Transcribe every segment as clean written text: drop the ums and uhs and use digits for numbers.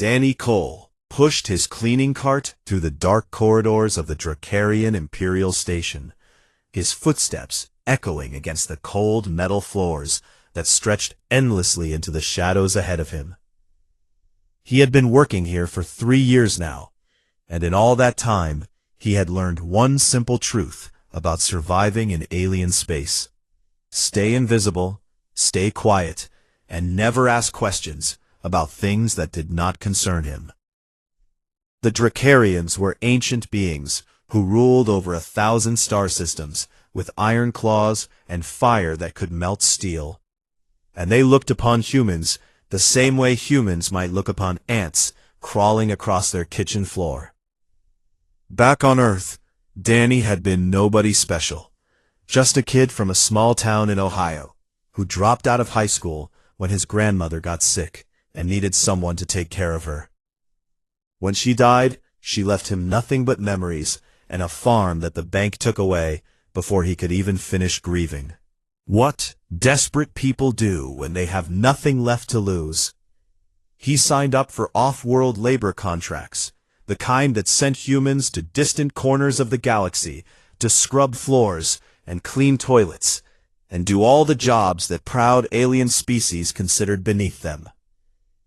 Danny Cole pushed his cleaning cart through the dark corridors of the Dracarian Imperial Station, his footsteps echoing against the cold metal floors that stretched endlessly into the shadows ahead of him. He had been working here for 3 years now, and in all that time, he had learned one simple truth about surviving in alien space. Stay invisible, stay quiet, and never ask questions about things that did not concern him. The Dracarians were ancient beings who ruled over 1,000 star systems with iron claws and fire that could melt steel. And they looked upon humans the same way humans might look upon ants crawling across their kitchen floor. Back on Earth, Danny had been nobody special, just a kid from a small town in Ohio who dropped out of high school when his grandmother got sick and needed someone to take care of her. When she died, she left him nothing but memories and a farm that the bank took away before he could even finish grieving. What desperate people do when they have nothing left to lose. He signed up for off-world labor contracts, the kind that sent humans to distant corners of the galaxy to scrub floors and clean toilets and do all the jobs that proud alien species considered beneath them.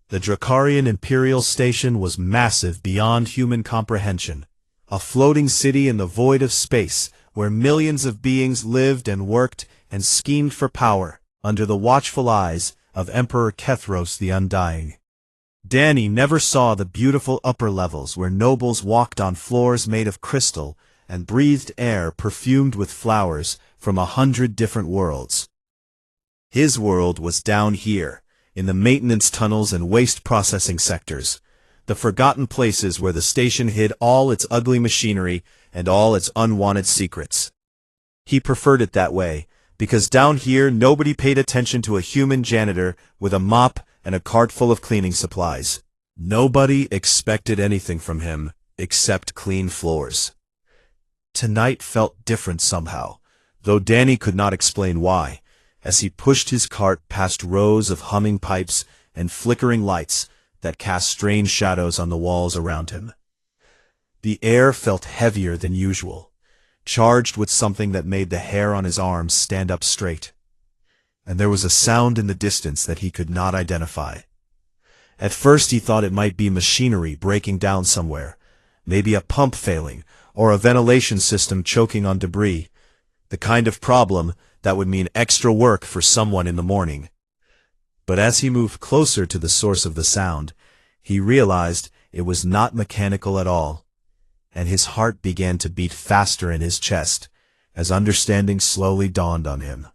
The Dracarian Imperial Station was massive beyond human comprehension, a floating city in the void of space where millions of beings lived and worked and schemed for power under the watchful eyes of Emperor Kethros the Undying. Danny never saw the beautiful upper levels where nobles walked on floors made of crystal and breathed air perfumed with flowers from 100 different worlds. His world was down here, in the maintenance tunnels and waste processing sectors, the forgotten places where the station hid all its ugly machinery and all its unwanted secrets. He preferred it that way, because down here nobody paid attention to a human janitor with a mop and a cart full of cleaning supplies. Nobody expected anything from him except clean floors. Tonight felt different somehow, though Danny could not explain why, as he pushed his cart past rows of humming pipes and flickering lights that cast strange shadows on the walls around him. The air felt heavier than usual, charged with something that made the hair on his arms stand up straight. And there was a sound in the distance that he could not identify. At first he thought it might be machinery breaking down somewhere, maybe a pump failing or a ventilation system choking on debris, the kind of problem that would mean extra work for someone in the morning. But as he moved closer to the source of the sound, he realized it was not mechanical at all, and his heart began to beat faster in his chest as understanding slowly dawned on him.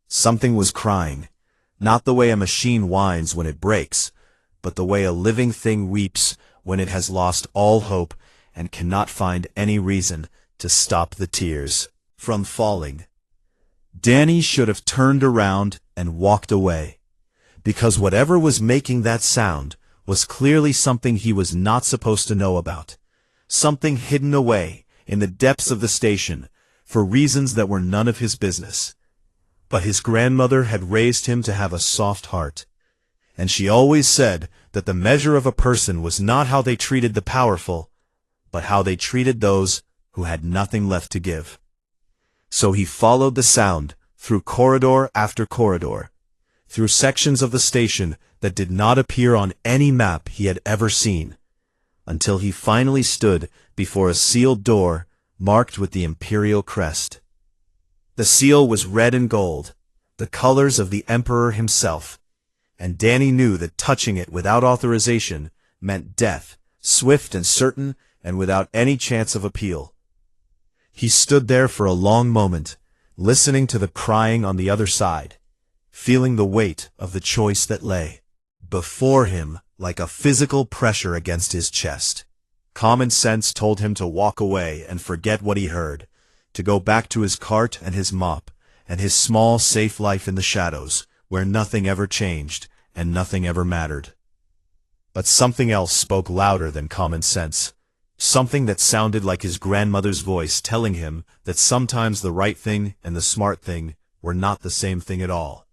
Something was crying, not the way a machine whines when it breaks, but the way a living thing weeps when it has lost all hope and cannot find any reason to stop the tears from falling. Danny should have turned around and walked away, because whatever was making that sound was clearly something he was not supposed to know about, something hidden away in the depths of the station for reasons that were none of his business. But his grandmother had raised him to have a soft heart, and she always said that the measure of a person was not how they treated the powerful, but how they treated those who had nothing left to give. So he followed the sound through corridor after corridor, through sections of the station that did not appear on any map he had ever seen, until he finally stood before a sealed door marked with the Imperial crest. The seal was red and gold, the colors of the Emperor himself, and Danny knew that touching it without authorization meant death, swift and certain and without any chance of appeal. He stood there for a long moment, listening to the crying on the other side, feeling the weight of the choice that lay before him like a physical pressure against his chest. Common sense told him to walk away and forget what he heard, to go back to his cart and his mop, and his small, safe life in the shadows, where nothing ever changed and nothing ever mattered. But something else spoke louder than common sense. Something that sounded like his grandmother's voice telling him that sometimes the right thing and the smart thing were not the same thing at all.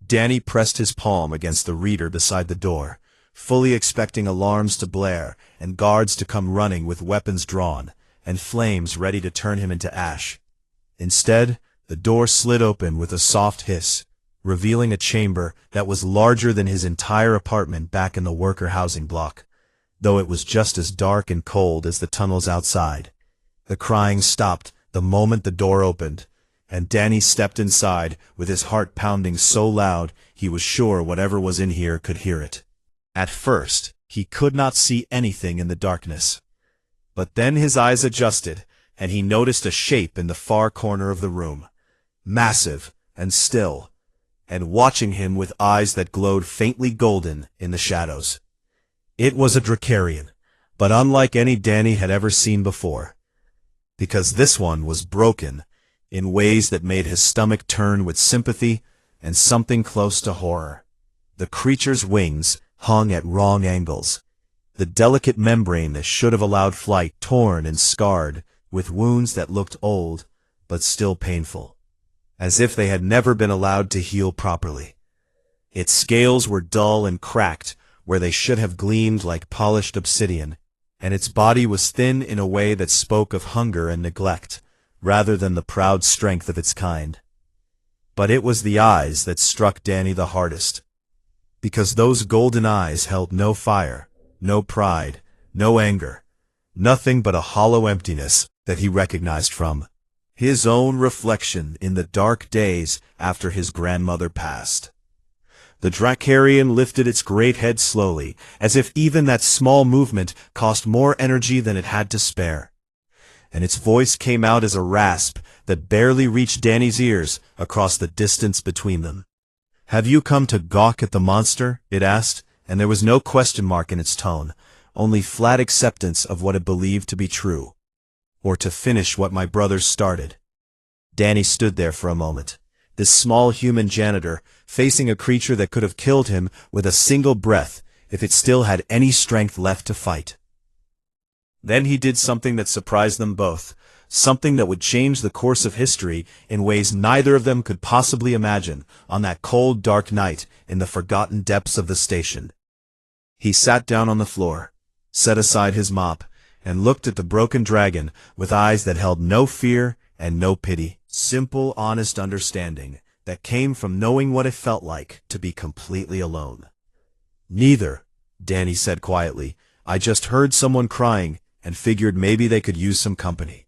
Danny pressed his palm against the reader beside the door, fully expecting alarms to blare and guards to come running with weapons drawn and flames ready to turn him into ash. Instead, the door slid open with a soft hiss, revealing a chamber that was larger than his entire apartment back in the worker housing block, though it was just as dark and cold as the tunnels outside. The crying stopped the moment the door opened, and Danny stepped inside with his heart pounding so loud he was sure whatever was in here could hear it. At first, he could not see anything in the darkness. But then his eyes adjusted, and he noticed a shape in the far corner of the room, massive and still, and watching him with eyes that glowed faintly golden in the shadows. It was a Dracarian, but unlike any Danny had ever seen before, because this one was broken in ways that made his stomach turn with sympathy and something close to horror. The creature's wings hung at wrong angles, the delicate membrane that should have allowed flight torn and scarred, with wounds that looked old but still painful, as if they had never been allowed to heal properly. Its scales were dull and cracked where they should have gleamed like polished obsidian, and its body was thin in a way that spoke of hunger and neglect, rather than the proud strength of its kind. But it was the eyes that struck Danny the hardest, because those golden eyes held no fire, no pride, no anger, nothing but a hollow emptiness that he recognized from his own reflection in the dark days after his grandmother passed. The Dracarian lifted its great head slowly, as if even that small movement cost more energy than it had to spare. And its voice came out as a rasp that barely reached Danny's ears across the distance between them. "Have you come to gawk at the monster?" it asked, and there was no question mark in its tone, only flat acceptance of what it believed to be true. "Or to finish what my brothers started?" Danny stood there for a moment, this small human janitor, facing a creature that could have killed him with a single breath if it still had any strength left to fight. Then he did something that surprised them both, something that would change the course of history in ways neither of them could possibly imagine on that cold, dark night in the forgotten depths of the station. He sat down on the floor, set aside his mop, and looked at the broken dragon with eyes that held no fear and no pity. Simple, honest understanding that came from knowing what it felt like to be completely alone. "Neither," Danny said quietly. "I just heard someone crying and figured maybe they could use some company."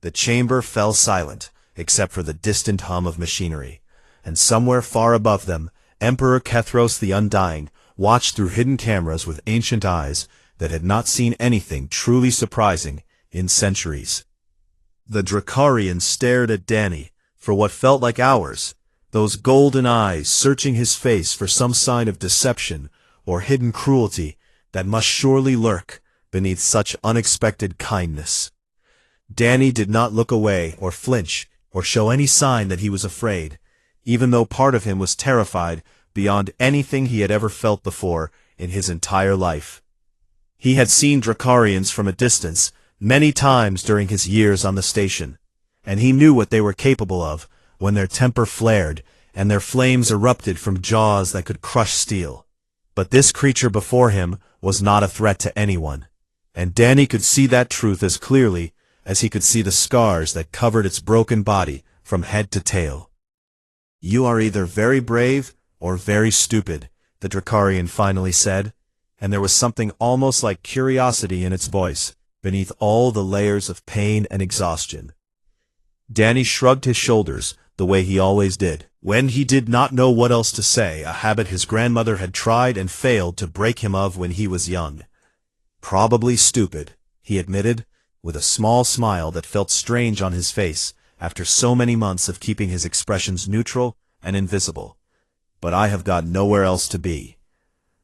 The chamber fell silent, except for the distant hum of machinery, and somewhere far above them, Emperor Kethros the Undying watched through hidden cameras with ancient eyes that had not seen anything truly surprising in centuries. The Dracarian stared at Danny for what felt like hours, those golden eyes searching his face for some sign of deception or hidden cruelty that must surely lurk beneath such unexpected kindness. Danny did not look away or flinch or show any sign that he was afraid, even though part of him was terrified beyond anything he had ever felt before in his entire life. He had seen Dracarians from a distance many times during his years on the station, and he knew what they were capable of when their temper flared and their flames erupted from jaws that could crush steel. But this creature before him was not a threat to anyone, and Danny could see that truth as clearly as he could see the scars that covered its broken body from head to tail. "You are either very brave or very stupid," the Dracarian finally said, and there was something almost like curiosity in its voice, beneath all the layers of pain and exhaustion. Danny shrugged his shoulders the way he always did, when he did not know what else to say, a habit his grandmother had tried and failed to break him of when he was young. "Probably stupid," he admitted, with a small smile that felt strange on his face after so many months of keeping his expressions neutral and invisible. "But I have got nowhere else to be."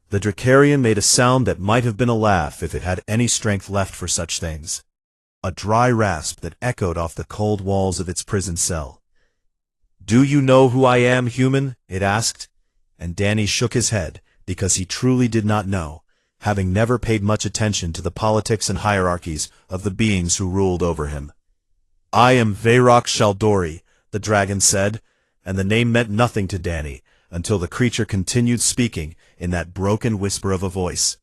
The Dracarian made a sound that might have been a laugh if it had any strength left for such things, a dry rasp that echoed off the cold walls of its prison cell. "Do you know who I am, human?" it asked, and Danny shook his head because he truly did not know, having never paid much attention to the politics and hierarchies of the beings who ruled over him. "I am Varrock Shaldori," the dragon said, and the name meant nothing to Danny until the creature continued speaking in that broken whisper of a voice.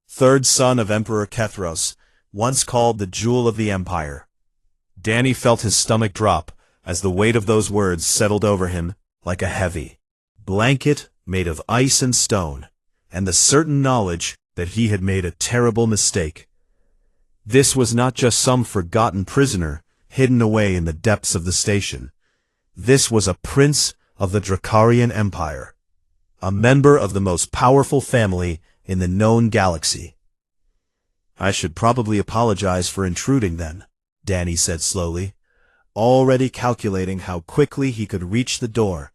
"Third son of Emperor Kethros, once called the Jewel of the Empire." Danny felt his stomach drop as the weight of those words settled over him like a heavy blanket made of ice and stone, and the certain knowledge that he had made a terrible mistake. This was not just some forgotten prisoner hidden away in the depths of the station. This was a prince of the Drakarian Empire, a member of the most powerful family in the known galaxy. "I should probably apologize for intruding then," Danny said slowly, already calculating how quickly he could reach the door,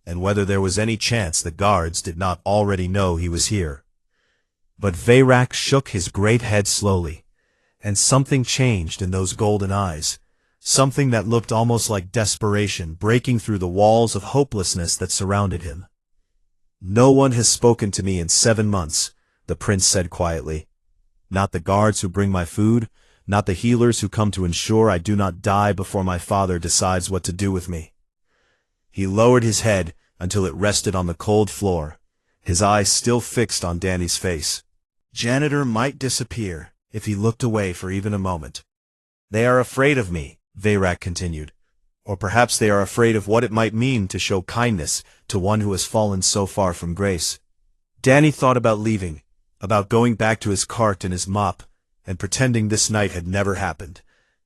and whether there was any chance the guards did not already know he was here. But Veyrak shook his great head slowly, and something changed in those golden eyes, something that looked almost like desperation breaking through the walls of hopelessness that surrounded him. "No one has spoken to me in 7 months," the prince said quietly. "Not the guards who bring my food, not the healers who come to ensure I do not die before my father decides what to do with me." He lowered his head until it rested on the cold floor, his eyes still fixed on Danny's face. Janitor might disappear if he looked away for even a moment. "They are afraid of me," Veyrak continued. "Or perhaps they are afraid of what it might mean to show kindness to one who has fallen so far from grace." Danny thought about leaving, about going back to his cart and his mop, and pretending this night had never happened,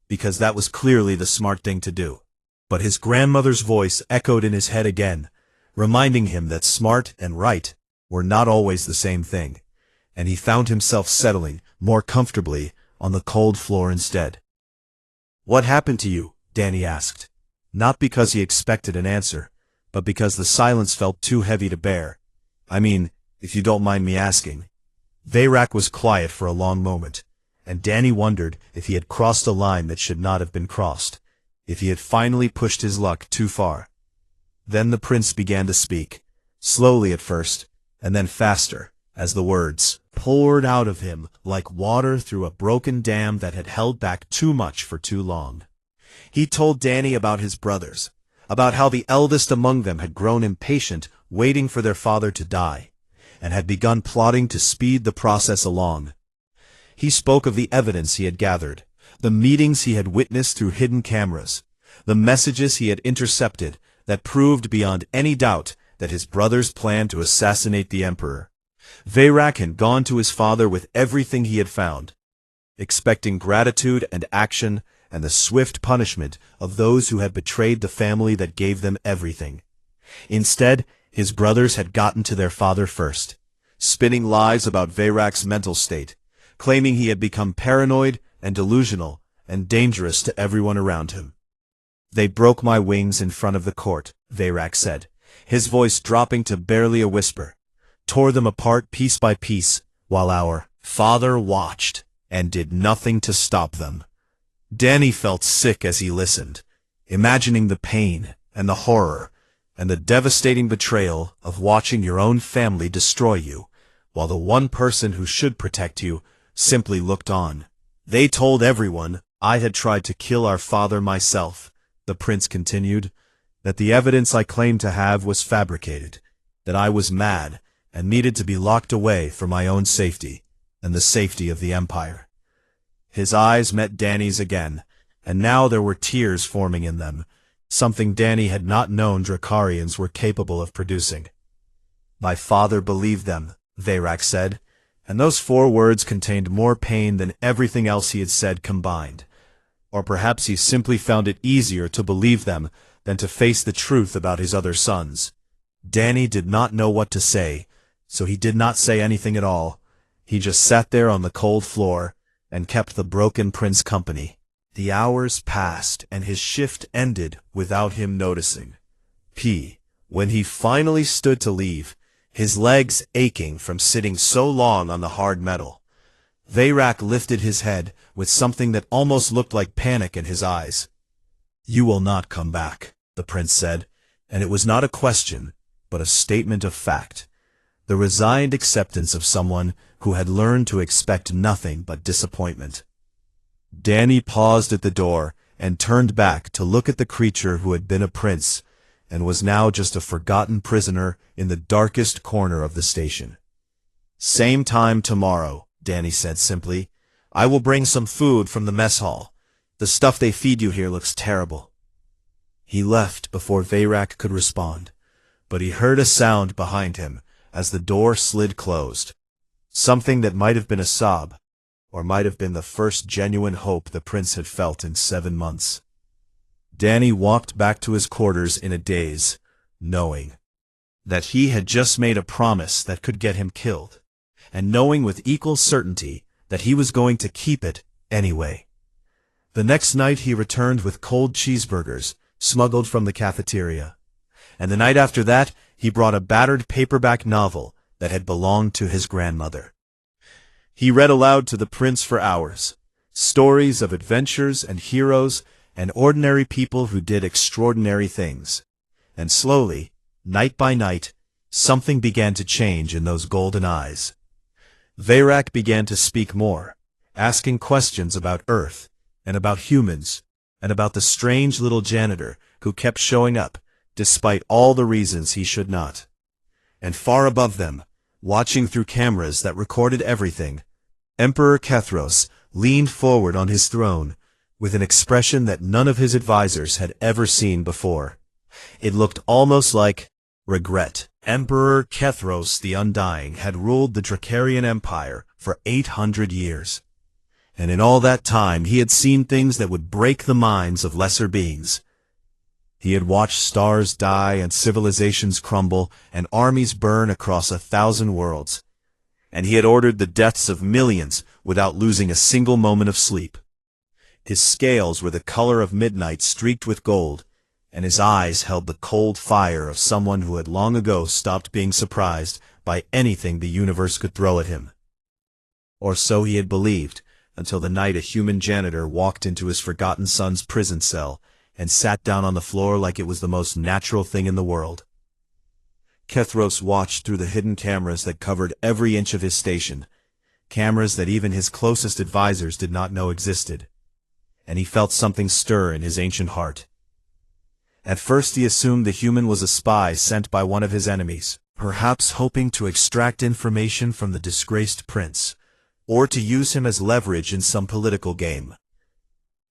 because that was clearly the smart thing to do. But his grandmother's voice echoed in his head again, reminding him that smart and right were not always the same thing, and he found himself settling more comfortably on the cold floor instead. "What happened to you?" Danny asked, not because he expected an answer, but because the silence felt too heavy to bear. "I mean, if you don't mind me asking." Veyrak was quiet for a long moment, and Danny wondered if he had crossed a line that should not have been crossed, if he had finally pushed his luck too far. Then the prince began to speak, slowly at first, and then faster, as the words poured out of him like water through a broken dam that had held back too much for too long. He told Danny about his brothers, about how the eldest among them had grown impatient waiting for their father to die, and had begun plotting to speed the process along. He spoke of the evidence he had gathered, the meetings he had witnessed through hidden cameras, the messages he had intercepted that proved beyond any doubt that his brothers planned to assassinate the emperor. Veyrak had gone to his father with everything he had found, expecting gratitude and action and the swift punishment of those who had betrayed the family that gave them everything. Instead, his brothers had gotten to their father first, spinning lies about Veyrak's mental state, claiming he had become paranoid and delusional and dangerous to everyone around him. "They broke my wings in front of the court," Veyrak said, his voice dropping to barely a whisper, "tore them apart piece by piece, while our father watched and did nothing to stop them." Danny felt sick as he listened, imagining the pain and the horror and the devastating betrayal of watching your own family destroy you, while the one person who should protect you simply looked on. "They told everyone I had tried to kill our father myself," the prince continued, "that the evidence I claimed to have was fabricated, that I was mad and needed to be locked away for my own safety and the safety of the empire." His eyes met Danny's again, and now there were tears forming in them, something Danny had not known Drakarians were capable of producing. "My father believed them," Veyrak said, and those 4 words contained more pain than everything else he had said combined. Or perhaps he simply found it easier to believe them than to face the truth about his other sons. Danny did not know what to say, so he did not say anything at all. He just sat there on the cold floor and kept the broken prince company. The hours passed and his shift ended without him noticing. When he finally stood to leave, his legs aching from sitting so long on the hard metal, Veyrak lifted his head with something that almost looked like panic in his eyes. "You will not come back," the prince said, and it was not a question, but a statement of fact, the resigned acceptance of someone who had learned to expect nothing but disappointment. Danny paused at the door and turned back to look at the creature who had been a prince, and was now just a forgotten prisoner in the darkest corner of the station. "Same time tomorrow," Danny said simply. "I will bring some food from the mess hall. The stuff they feed you here looks terrible." He left before Veyrak could respond, but he heard a sound behind him as the door slid closed. Something that might have been a sob, or might have been the first genuine hope the prince had felt in 7 months. Danny walked back to his quarters in a daze, knowing that he had just made a promise that could get him killed, and knowing with equal certainty that he was going to keep it anyway. The next night he returned with cold cheeseburgers, smuggled from the cafeteria. And the night after that, he brought a battered paperback novel that had belonged to his grandmother. He read aloud to the prince for hours, stories of adventures and heroes and ordinary people who did extraordinary things. And slowly, night by night, something began to change in those golden eyes. Veyrak began to speak more, asking questions about Earth, and about humans, and about the strange little janitor who kept showing up, despite all the reasons he should not. And far above them, watching through cameras that recorded everything, Emperor Kethros leaned forward on his throne, with an expression that none of his advisors had ever seen before. It looked almost like regret. Emperor Kethros the Undying had ruled the Dracarian Empire for 800 years. And in all that time he had seen things that would break the minds of lesser beings. He had watched stars die and civilizations crumble and armies burn across 1,000 worlds. And he had ordered the deaths of millions without losing a single moment of sleep. His scales were the color of midnight streaked with gold, and his eyes held the cold fire of someone who had long ago stopped being surprised by anything the universe could throw at him. Or so he had believed, until the night a human janitor walked into his forgotten son's prison cell and sat down on the floor like it was the most natural thing in the world. Kethros watched through the hidden cameras that covered every inch of his station, cameras that even his closest advisors did not know existed, and he felt something stir in his ancient heart. At first he assumed the human was a spy sent by one of his enemies, perhaps hoping to extract information from the disgraced prince, or to use him as leverage in some political game.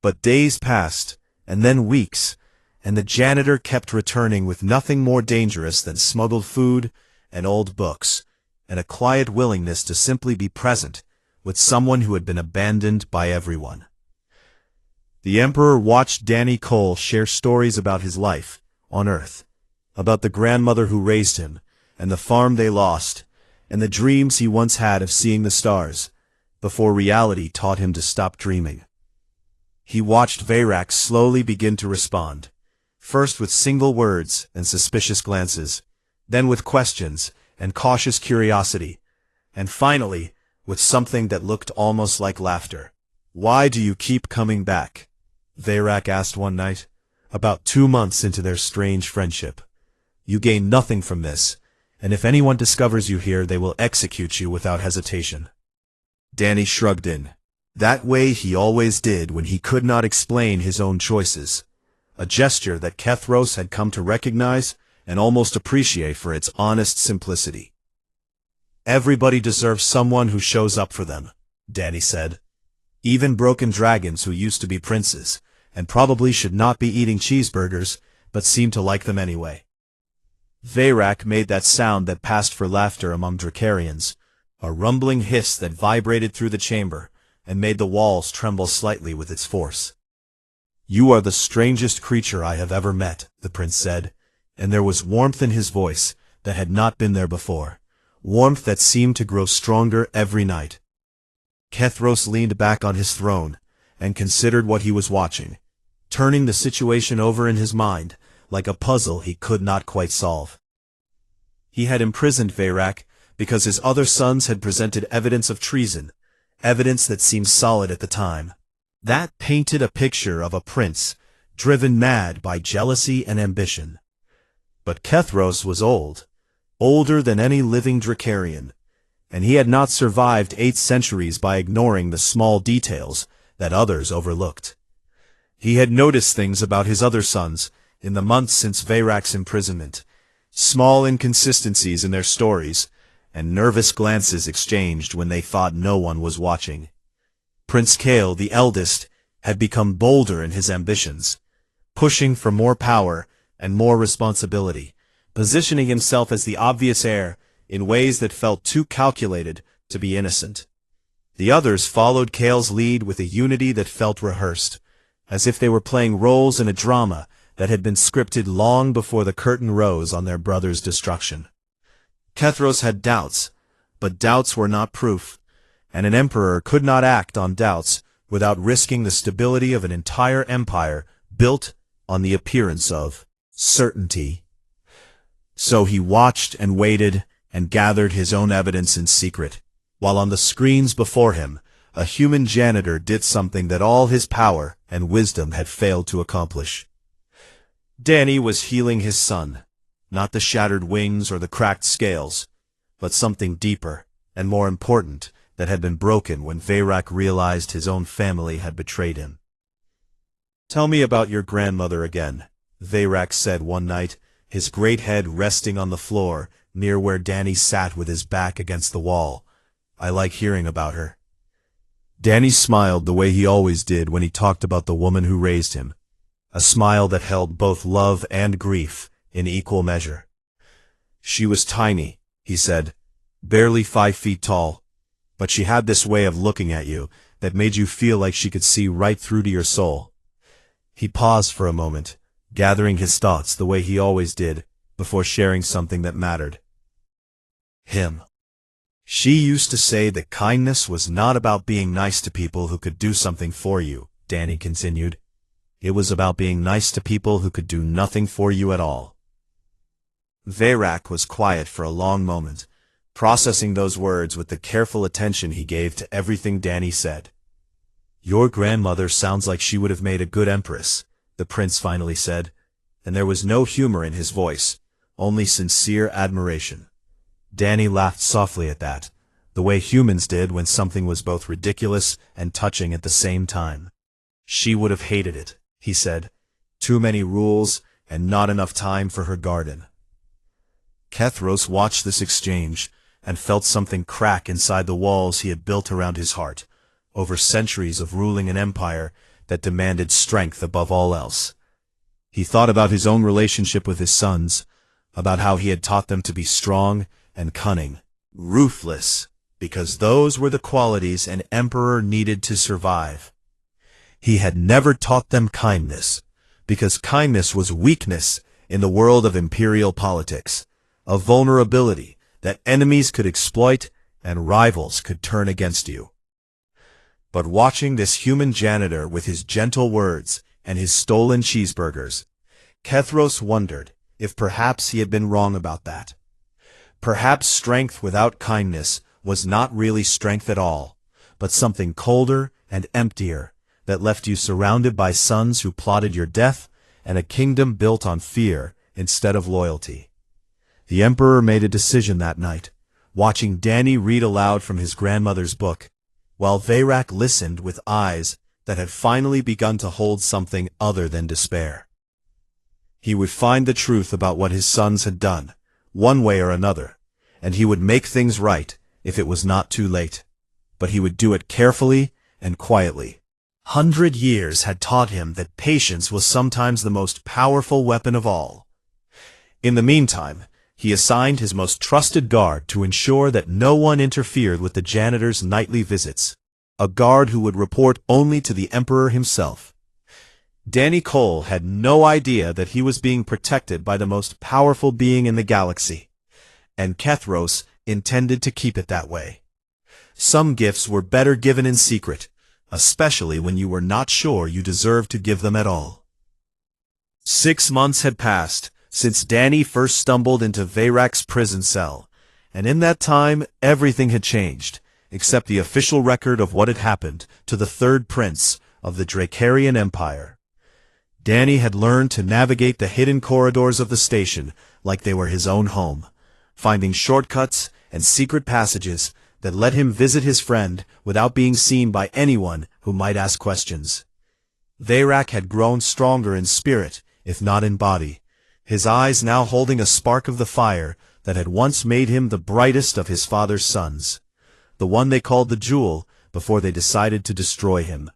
But days passed, and then weeks, and the janitor kept returning with nothing more dangerous than smuggled food and old books, and a quiet willingness to simply be present with someone who had been abandoned by everyone. The Emperor watched Danny Cole share stories about his life on Earth, about the grandmother who raised him, and the farm they lost, and the dreams he once had of seeing the stars, before reality taught him to stop dreaming. He watched Veyrak slowly begin to respond, first with single words and suspicious glances, then with questions and cautious curiosity, and finally with something that looked almost like laughter. "Why do you keep coming back?" Veyrak asked one night, about 2 months into their strange friendship. "You gain nothing from this, and if anyone discovers you here, they will execute you without hesitation." Danny shrugged in. That way he always did when he could not explain his own choices, a gesture that Kethros had come to recognize and almost appreciate for its honest simplicity. "Everybody deserves someone who shows up for them," Danny said. "Even broken dragons who used to be princes, and probably should not be eating cheeseburgers, but seem to like them anyway." Veyrak made that sound that passed for laughter among Dracarians, a rumbling hiss that vibrated through the chamber and made the walls tremble slightly with its force. "You are the strangest creature I have ever met," the prince said, and there was warmth in his voice that had not been there before, warmth that seemed to grow stronger every night. Kethros leaned back on his throne and considered what he was watching, turning the situation over in his mind like a puzzle he could not quite solve. He had imprisoned Veyrak because his other sons had presented evidence of treason, evidence that seemed solid at the time. That painted a picture of a prince driven mad by jealousy and ambition. But Kethros was old, older than any living Dracarian, and he had not survived 8 centuries by ignoring the small details that others overlooked. He had noticed things about his other sons in the months since Veyrak's imprisonment. Small inconsistencies in their stories, and nervous glances exchanged when they thought no one was watching. Prince Kale, the eldest, had become bolder in his ambitions, pushing for more power and more responsibility, positioning himself as the obvious heir in ways that felt too calculated to be innocent. The others followed Kale's lead with a unity that felt rehearsed, as if they were playing roles in a drama that had been scripted long before the curtain rose on their brother's destruction. Kethros had doubts, but doubts were not proof, and an emperor could not act on doubts without risking the stability of an entire empire built on the appearance of certainty. So he watched and waited and gathered his own evidence in secret, while on the screens before him, a human janitor did something that all his power and wisdom had failed to accomplish. Danny was healing his son, not the shattered wings or the cracked scales, but something deeper and more important that had been broken when Veyrak realized his own family had betrayed him. "Tell me about your grandmother again," Veyrak said one night, his great head resting on the floor near where Danny sat with his back against the wall. "I like hearing about her." Danny smiled the way he always did when he talked about the woman who raised him, a smile that held both love and grief in equal measure. "She was tiny," he said, "barely 5 feet tall, but she had this way of looking at you that made you feel like she could see right through to your soul." He paused for a moment, gathering his thoughts the way he always did, before sharing something that mattered. Him. "She used to say that kindness was not about being nice to people who could do something for you," Danny continued. "It was about being nice to people who could do nothing for you at all." Veyrak was quiet for a long moment, processing those words with the careful attention he gave to everything Danny said. "Your grandmother sounds like she would have made a good empress," the prince finally said, and there was no humor in his voice, only sincere admiration. Danny laughed softly at that, the way humans did when something was both ridiculous and touching at the same time. "She would have hated it," he said. "Too many rules and not enough time for her garden." Kethros watched this exchange and felt something crack inside the walls he had built around his heart, over centuries of ruling an empire that demanded strength above all else. He thought about his own relationship with his sons, about how he had taught them to be strong and cunning, ruthless, because those were the qualities an emperor needed to survive. He had never taught them kindness, because kindness was weakness in the world of imperial politics, a vulnerability that enemies could exploit and rivals could turn against you. But watching this human janitor with his gentle words and his stolen cheeseburgers, Kethros wondered if perhaps he had been wrong about that. Perhaps strength without kindness was not really strength at all, but something colder and emptier that left you surrounded by sons who plotted your death and a kingdom built on fear instead of loyalty. The emperor made a decision that night, watching Danny read aloud from his grandmother's book, while Veyrak listened with eyes that had finally begun to hold something other than despair. He would find the truth about what his sons had done, one way or another, and he would make things right if it was not too late. But he would do it carefully and quietly. 100 years had taught him that patience was sometimes the most powerful weapon of all. In the meantime, he assigned his most trusted guard to ensure that no one interfered with the janitor's nightly visits, a guard who would report only to the emperor himself. Danny Cole had no idea that he was being protected by the most powerful being in the galaxy, and Kethros intended to keep it that way. Some gifts were better given in secret, especially when you were not sure you deserved to give them at all. 6 months had passed since Danny first stumbled into Veyrak's prison cell, and in that time everything had changed, except the official record of what had happened to the third prince of the Drakarian Empire. Danny had learned to navigate the hidden corridors of the station like they were his own home, finding shortcuts and secret passages that let him visit his friend without being seen by anyone who might ask questions. Veyrak had grown stronger in spirit if not in body, his eyes now holding a spark of the fire that had once made him the brightest of his father's sons, the one they called the Jewel before they decided to destroy him.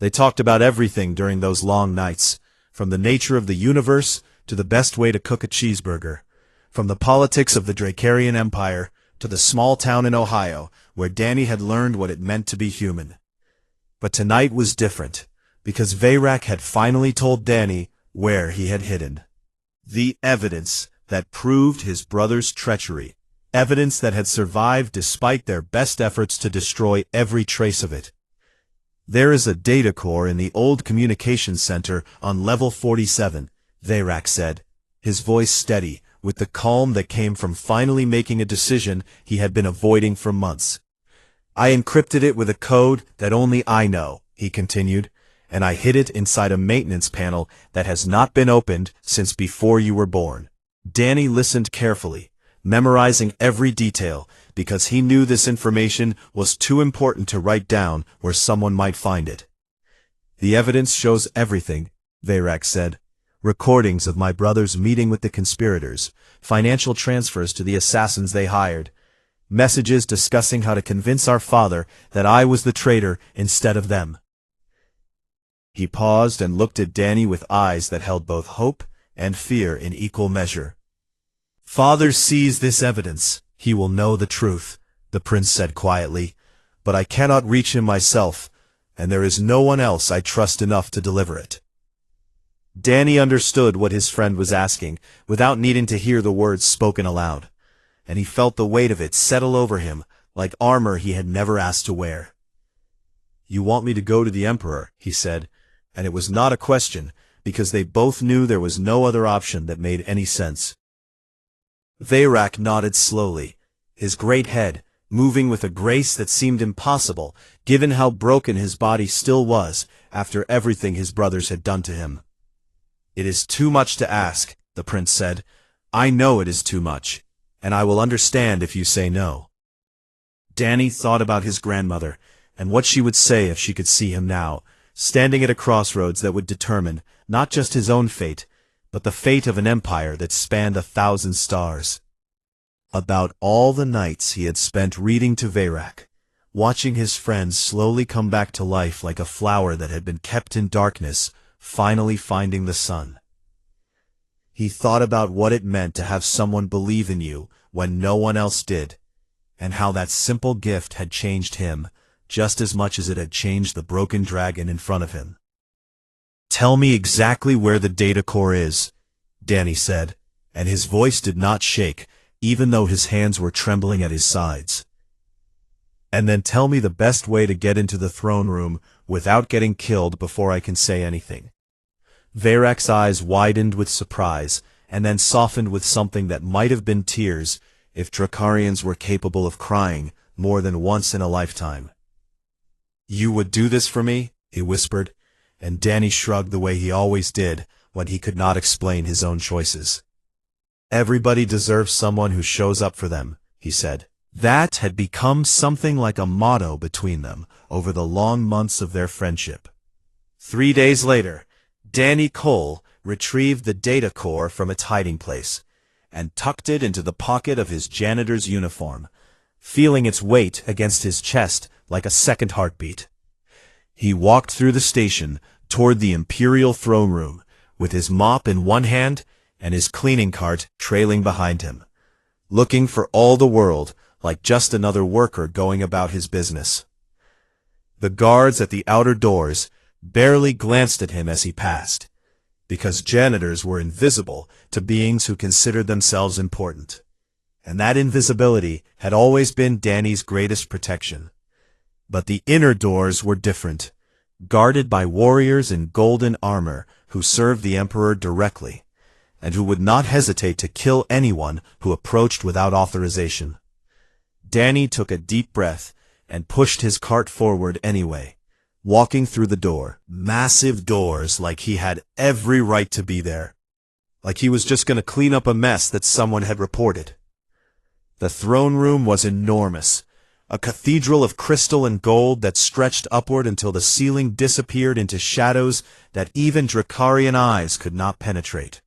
They talked about everything during those long nights, from the nature of the universe to the best way to cook a cheeseburger, from the politics of the Dracarian Empire to the small town in Ohio where Danny had learned what it meant to be human. But tonight was different, because Veyrak had finally told Danny where he had hidden the evidence that proved his brother's treachery, evidence that had survived despite their best efforts to destroy every trace of it. There is a data core in the old communications center on level 47, Veyrak said, his voice steady, with the calm that came from finally making a decision he had been avoiding for months. I encrypted it with a code that only I know, he continued, and I hid it inside a maintenance panel that has not been opened since before you were born. Danny listened carefully, memorizing every detail, because he knew this information was too important to write down where someone might find it. The evidence shows everything, Veyrak said. Recordings of my brother's meeting with the conspirators, financial transfers to the assassins they hired, messages discussing how to convince our father that I was the traitor instead of them. He paused and looked at Danny with eyes that held both hope and fear in equal measure. Father sees this evidence. He will know the truth, the prince said quietly, but I cannot reach him myself, and there is no one else I trust enough to deliver it. Danny understood what his friend was asking, without needing to hear the words spoken aloud, and he felt the weight of it settle over him like armor he had never asked to wear. You want me to go to the Emperor, he said, and it was not a question, because they both knew there was no other option that made any sense. Veyrak nodded slowly, his great head moving with a grace that seemed impossible, given how broken his body still was after everything his brothers had done to him. It is too much to ask, the prince said. I know it is too much, and I will understand if you say no. Danny thought about his grandmother, and what she would say if she could see him now, standing at a crossroads that would determine not just his own fate, but the fate of an empire that spanned 1,000 stars. About all the nights he had spent reading to Veyrak, watching his friends slowly come back to life like a flower that had been kept in darkness, finally finding the sun. He thought about what it meant to have someone believe in you when no one else did, and how that simple gift had changed him, just as much as it had changed the broken dragon in front of him. Tell me exactly where the data core is, Danny said, and his voice did not shake, even though his hands were trembling at his sides. And then tell me the best way to get into the throne room without getting killed before I can say anything. Veyrak's eyes widened with surprise, and then softened with something that might have been tears if Dracarians were capable of crying more than once in a lifetime. You would do this for me? He whispered, and Danny shrugged the way he always did when he could not explain his own choices. Everybody deserves someone who shows up for them, he said. That had become something like a motto between them over the long months of their friendship. 3 days later, Danny Cole retrieved the data core from its hiding place and tucked it into the pocket of his janitor's uniform, feeling its weight against his chest like a second heartbeat. He walked through the station toward the Imperial throne room, with his mop in one hand and his cleaning cart trailing behind him, looking for all the world like just another worker going about his business. The guards at the outer doors barely glanced at him as he passed, because janitors were invisible to beings who considered themselves important, and that invisibility had always been Danny's greatest protection. But the inner doors were different, guarded by warriors in golden armor who served the Emperor directly, and who would not hesitate to kill anyone who approached without authorization. Danny took a deep breath and pushed his cart forward anyway, walking through the door, massive doors like he had every right to be there, like he was just going to clean up a mess that someone had reported. The throne room was enormous, a cathedral of crystal and gold that stretched upward until the ceiling disappeared into shadows that even Dracarian eyes could not penetrate.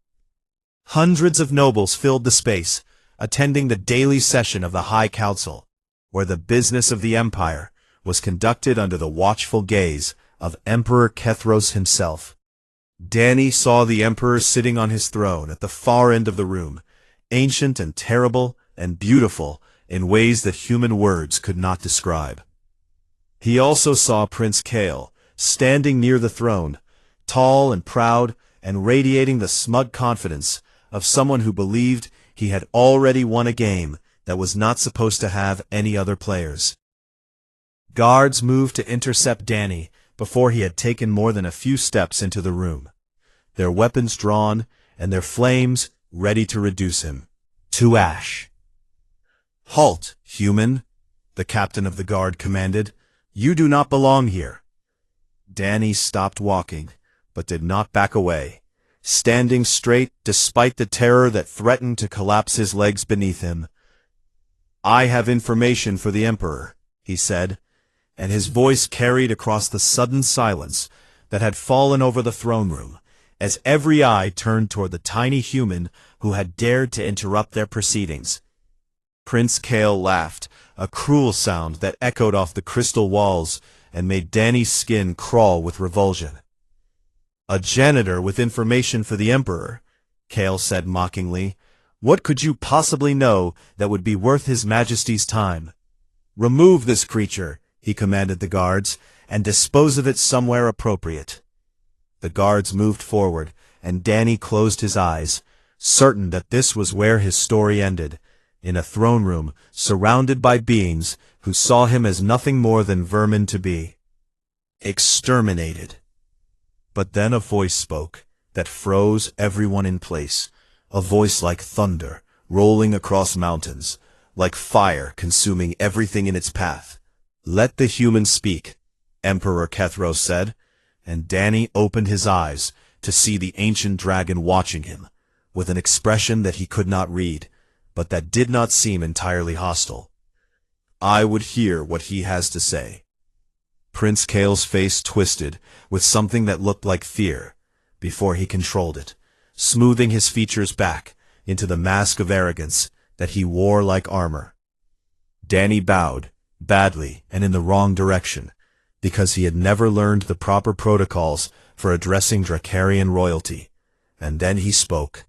Hundreds of nobles filled the space, attending the daily session of the High Council, where the business of the empire was conducted under the watchful gaze of Emperor Kethros himself. Danny saw the emperor sitting on his throne at the far end of the room, ancient and terrible and beautiful in ways that human words could not describe. He also saw Prince Kael, standing near the throne, tall and proud and radiating the smug confidence of someone who believed he had already won a game that was not supposed to have any other players. Guards moved to intercept Danny before he had taken more than a few steps into the room, their weapons drawn and their flames ready to reduce him to ash. "Halt, human," the captain of the guard commanded. "You do not belong here." Danny stopped walking, but did not back away, standing straight despite the terror that threatened to collapse his legs beneath him. "I have information for the Emperor," he said, and his voice carried across the sudden silence that had fallen over the throne room, as every eye turned toward the tiny human who had dared to interrupt their proceedings. Prince Kael laughed, a cruel sound that echoed off the crystal walls and made Danny's skin crawl with revulsion. "A janitor with information for the Emperor," Kael said mockingly. "What could you possibly know that would be worth His Majesty's time? Remove this creature," he commanded the guards, "and dispose of it somewhere appropriate." The guards moved forward, and Danny closed his eyes, certain that this was where his story ended, in a throne room surrounded by beings who saw him as nothing more than vermin to be exterminated. But then a voice spoke that froze everyone in place, a voice like thunder rolling across mountains, like fire consuming everything in its path. "Let the human speak," Emperor Kethros said, and Danny opened his eyes to see the ancient dragon watching him, with an expression that he could not read, but that did not seem entirely hostile. "I would hear what he has to say." Prince Kael's face twisted with something that looked like fear, before he controlled it, smoothing his features back into the mask of arrogance that he wore like armor. Danny bowed, badly and in the wrong direction, because he had never learned the proper protocols for addressing Dracarian royalty, and then he spoke.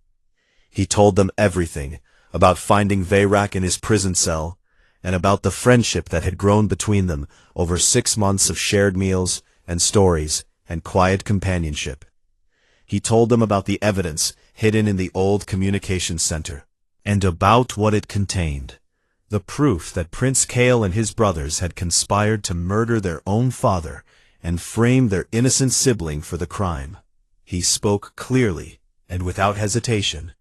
He told them everything about finding Veyrak in his prison cell, and about the friendship that had grown between them over 6 months of shared meals and stories and quiet companionship. He told them about the evidence hidden in the old communications center, and about what it contained, the proof that Prince Kael and his brothers had conspired to murder their own father and frame their innocent sibling for the crime. He spoke clearly and without hesitation,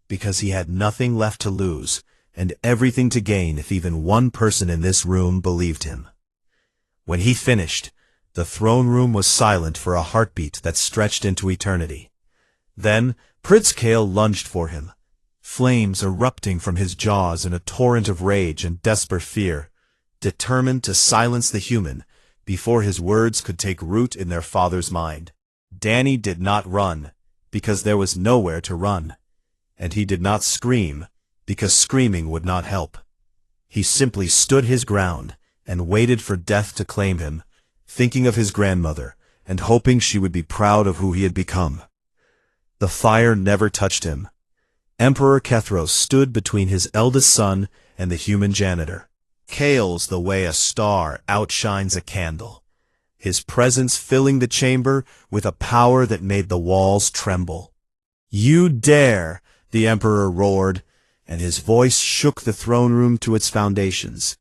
because he had nothing left to lose and everything to gain if even one person in this room believed him. When he finished, the throne room was silent for a heartbeat that stretched into eternity. Then Prince Kael lunged for him, flames erupting from his jaws in a torrent of rage and desperate fear, determined to silence the human before his words could take root in their father's mind. Danny did not run, because there was nowhere to run, and he did not scream, because screaming would not help. He simply stood his ground and waited for death to claim him, thinking of his grandmother and hoping she would be proud of who he had become. The fire never touched him. Emperor Kethros stood between his eldest son and the human janitor. Kael's the way a star outshines a candle, his presence filling the chamber with a power that made the walls tremble. "You dare!" the emperor roared, and his voice shook the throne room to its foundations.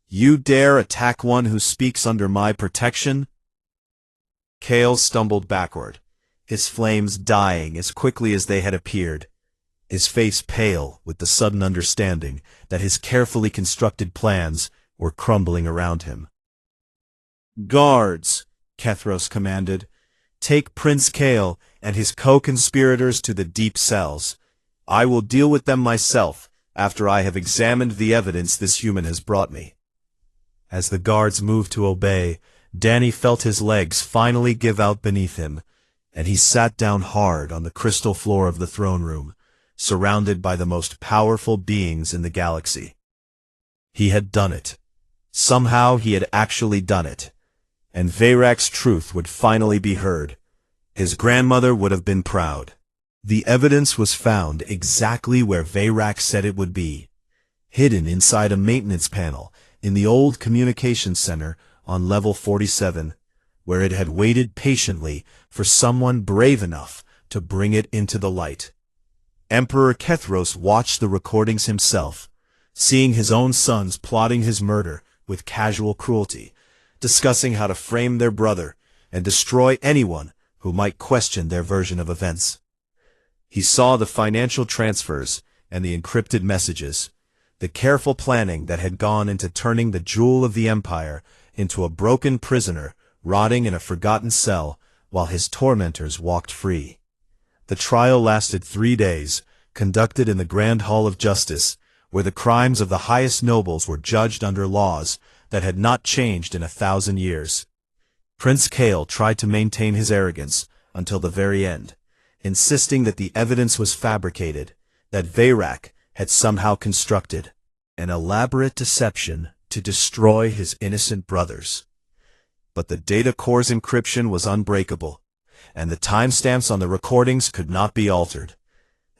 "You dare attack one who speaks under my protection?" Kael stumbled backward, his flames dying as quickly as they had appeared, his face pale with the sudden understanding that his carefully constructed plans were crumbling around him. "Guards," Kethros commanded, "take Prince Kael and his co-conspirators to the deep cells. I will deal with them myself after I have examined the evidence this human has brought me." As the guards moved to obey, Danny felt his legs finally give out beneath him, and he sat down hard on the crystal floor of the throne room, surrounded by the most powerful beings in the galaxy. He had done it. Somehow he had actually done it. And Veyrak's truth would finally be heard. His grandmother would have been proud. The evidence was found exactly where Veyrak said it would be, hidden inside a maintenance panel in the old communications center on level 47, where it had waited patiently for someone brave enough to bring it into the light. Emperor Kethros watched the recordings himself, seeing his own sons plotting his murder with casual cruelty, discussing how to frame their brother and destroy anyone who might question their version of events. He saw the financial transfers and the encrypted messages, the careful planning that had gone into turning the jewel of the Empire into a broken prisoner rotting in a forgotten cell while his tormentors walked free. The trial lasted 3 days, conducted in the Grand Hall of Justice, where the crimes of the highest nobles were judged under laws that had not changed in 1,000 years. Prince Kael tried to maintain his arrogance until the very end, insisting that the evidence was fabricated, that Veyrak had somehow constructed an elaborate deception to destroy his innocent brothers. But the data core's encryption was unbreakable, and the timestamps on the recordings could not be altered.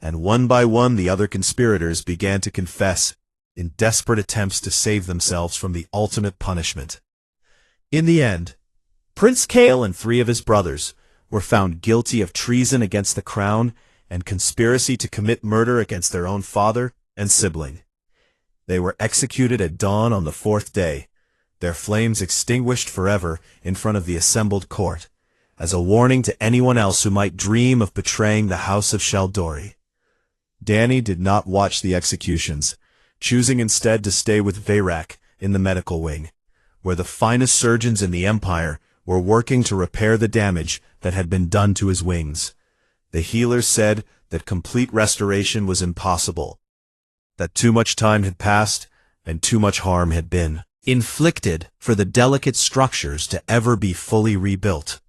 And one by one the other conspirators began to confess, in desperate attempts to save themselves from the ultimate punishment. In the end, Prince Kael and 3 of his brothers were found guilty of treason against the crown and conspiracy to commit murder against their own father and sibling. They were executed at dawn on the 4th day, their flames extinguished forever in front of the assembled court, as a warning to anyone else who might dream of betraying the House of Shaldori. Danny did not watch the executions, choosing instead to stay with Veyrak in the medical wing, where the finest surgeons in the Empire were working to repair the damage that had been done to his wings. The healers said that complete restoration was impossible, that too much time had passed and too much harm had been inflicted for the delicate structures to ever be fully rebuilt.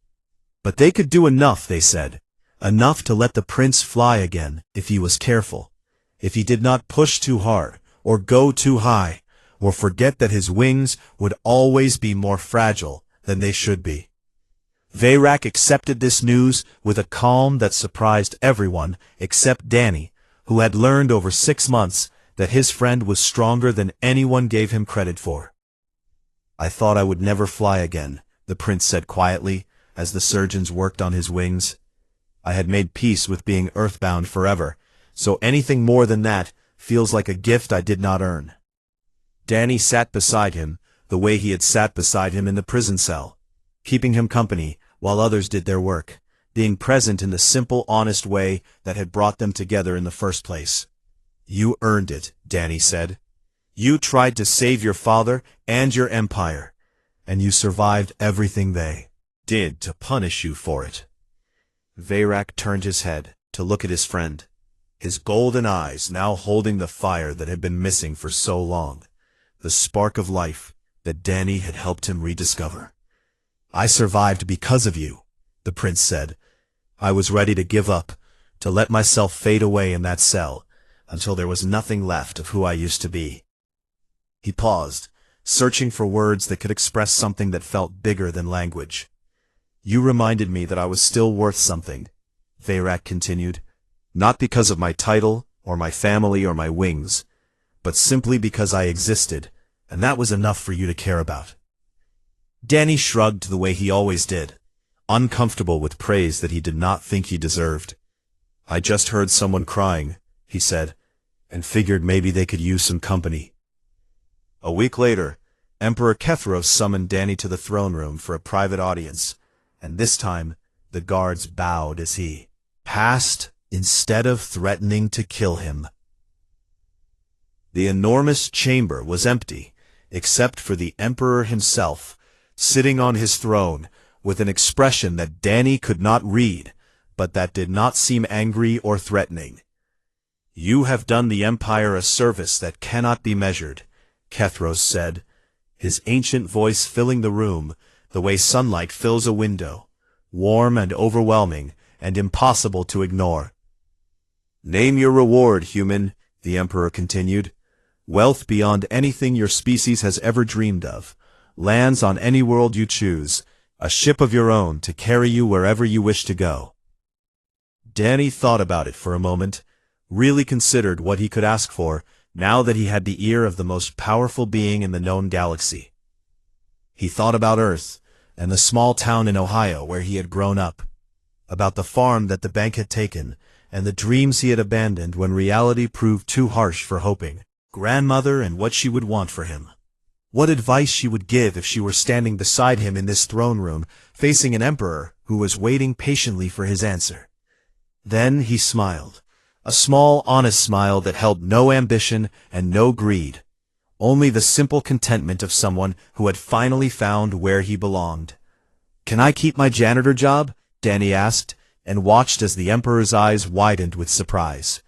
But they could do enough, they said, enough to let the prince fly again if he was careful, if he did not push too hard or go too high, or forget that his wings would always be more fragile than they should be. Veyrak accepted this news with a calm that surprised everyone except Danny, who had learned over 6 months that his friend was stronger than anyone gave him credit for. "I thought I would never fly again," the prince said quietly, as the surgeons worked on his wings. "I had made peace with being earthbound forever, so anything more than that feels like a gift I did not earn." Danny sat beside him the way he had sat beside him in the prison cell, keeping him company while others did their work, being present in the simple, honest way that had brought them together in the first place. "You earned it," Danny said. "You tried to save your father and your empire, and you survived everything they did to punish you for it." Veyrak turned his head to look at his friend, his golden eyes now holding the fire that had been missing for so long, the spark of life that Danny had helped him rediscover. "I survived because of you," the prince said. "I was ready to give up, to let myself fade away in that cell, until there was nothing left of who I used to be." He paused, searching for words that could express something that felt bigger than language. "You reminded me that I was still worth something," Veyrak continued, "not because of my title, or my family, or my wings, but simply because I existed, and that was enough for you to care about." Danny shrugged the way he always did, uncomfortable with praise that he did not think he deserved. "I just heard someone crying," he said, "and figured maybe they could use some company." A week later, Emperor Kethros summoned Danny to the throne room for a private audience, and this time the guards bowed as he passed instead of threatening to kill him. The enormous chamber was empty, except for the Emperor himself, sitting on his throne, with an expression that Danny could not read, but that did not seem angry or threatening. "You have done the Empire a service that cannot be measured," Kethros said, his ancient voice filling the room the way sunlight fills a window, warm and overwhelming and impossible to ignore. "Name your reward, human," the Emperor continued. "Wealth beyond anything your species has ever dreamed of, lands on any world you choose, a ship of your own to carry you wherever you wish to go." Danny thought about it for a moment, really considered what he could ask for now that he had the ear of the most powerful being in the known galaxy. He thought about Earth and the small town in Ohio where he had grown up, about the farm that the bank had taken, and the dreams he had abandoned when reality proved too harsh for hoping, grandmother and what she would want for him. What advice she would give if she were standing beside him in this throne room, facing an emperor who was waiting patiently for his answer. Then he smiled, a small, honest smile that held no ambition and no greed, only the simple contentment of someone who had finally found where he belonged. "Can I keep my janitor job?" Danny asked, and watched as the Emperor's eyes widened with surprise.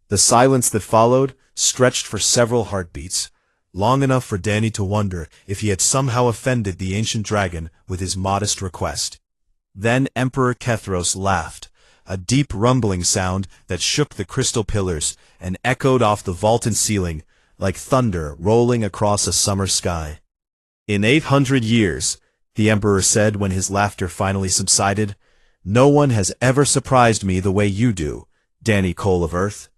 The silence that followed stretched for several heartbeats, long enough for Danny to wonder if he had somehow offended the ancient dragon with his modest request. Then Emperor Kethros laughed, a deep rumbling sound that shook the crystal pillars and echoed off the vaulted ceiling like thunder rolling across a summer sky. "In 800 years, the Emperor said when his laughter finally subsided, "no one has ever surprised me the way you do, Danny Cole of Earth."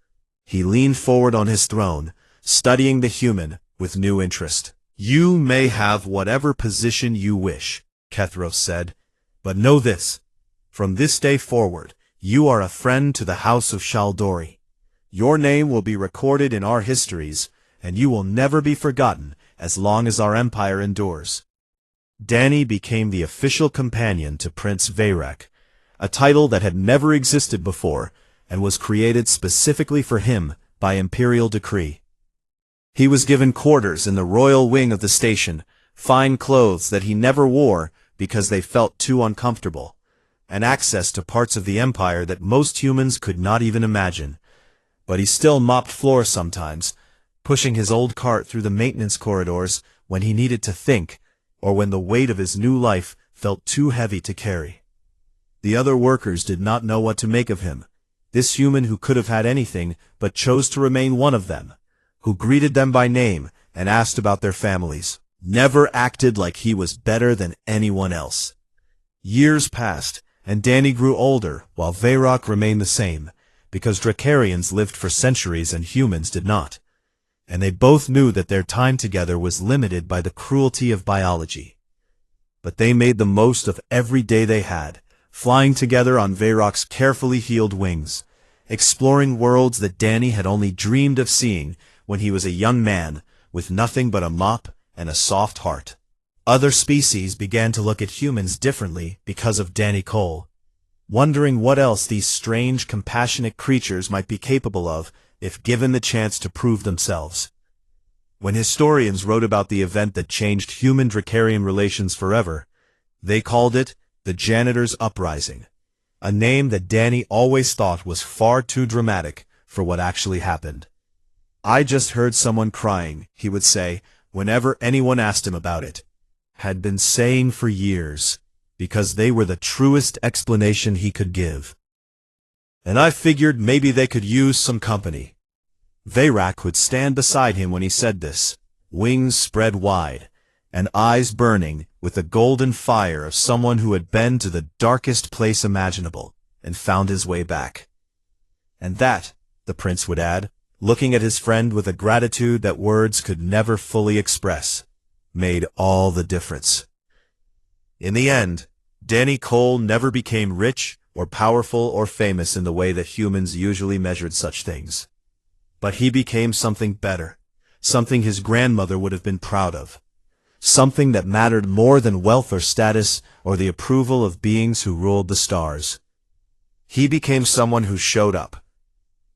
He leaned forward on his throne, studying the human with new interest. "You may have whatever position you wish," Kethros said, "but know this. From this day forward, you are a friend to the House of Shaldori. Your name will be recorded in our histories, and you will never be forgotten as long as our empire endures." Danny became the official companion to Prince Veyrak, a title that had never existed before and was created specifically for him by imperial decree. He was given quarters in the royal wing of the station, fine clothes that he never wore because they felt too uncomfortable, and access to parts of the empire that most humans could not even imagine. But he still mopped floors sometimes, pushing his old cart through the maintenance corridors when he needed to think, or when the weight of his new life felt too heavy to carry. The other workers did not know what to make of him, this human who could have had anything but chose to remain one of them, who greeted them by name and asked about their families, never acted like he was better than anyone else. Years passed, and Danny grew older while Veyrak remained the same, because Drakarians lived for centuries and humans did not. And they both knew that their time together was limited by the cruelty of biology. But they made the most of every day they had, flying together on Veyrak's carefully healed wings, exploring worlds that Danny had only dreamed of seeing when he was a young man with nothing but a mop and a soft heart. Other species began to look at humans differently because of Danny Cole, wondering what else these strange, compassionate creatures might be capable of if given the chance to prove themselves. When historians wrote about the event that changed human-Drakarian relations forever, they called it the Janitor's Uprising, a name that Danny always thought was far too dramatic for what actually happened. "I just heard someone crying," he would say whenever anyone asked him about it. Had been saying for years, because they were the truest explanation he could give. "And I figured maybe they could use some company." Veyrak would stand beside him when he said this, wings spread wide, and eyes burning with the golden fire of someone who had been to the darkest place imaginable and found his way back. "And that," the prince would add, looking at his friend with a gratitude that words could never fully express, made all the difference. In the end, Danny Cole never became rich or powerful or famous in the way that humans usually measured such things. But he became something better, something his grandmother would have been proud of, something that mattered more than wealth or status or the approval of beings who ruled the stars. He became someone who showed up.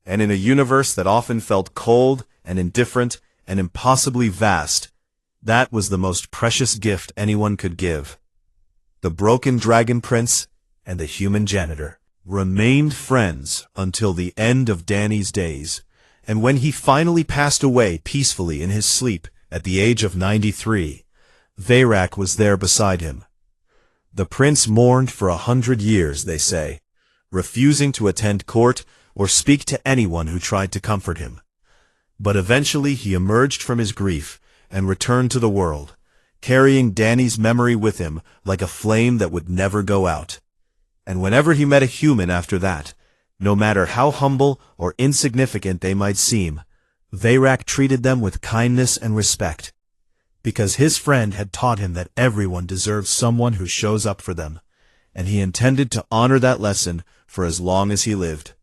And in a universe that often felt cold and indifferent and impossibly vast, that was the most precious gift anyone could give. The broken dragon prince and the human janitor remained friends until the end of Danny's days, and when he finally passed away peacefully in his sleep at the age of 93, Veyrak was there beside him. The prince mourned for 100 years, they say, refusing to attend court or speak to anyone who tried to comfort him. But eventually he emerged from his grief and returned to the world, carrying Danny's memory with him like a flame that would never go out. And whenever he met a human after that, no matter how humble or insignificant they might seem, Veyrak treated them with kindness and respect, because his friend had taught him that everyone deserves someone who shows up for them, and he intended to honor that lesson for as long as he lived.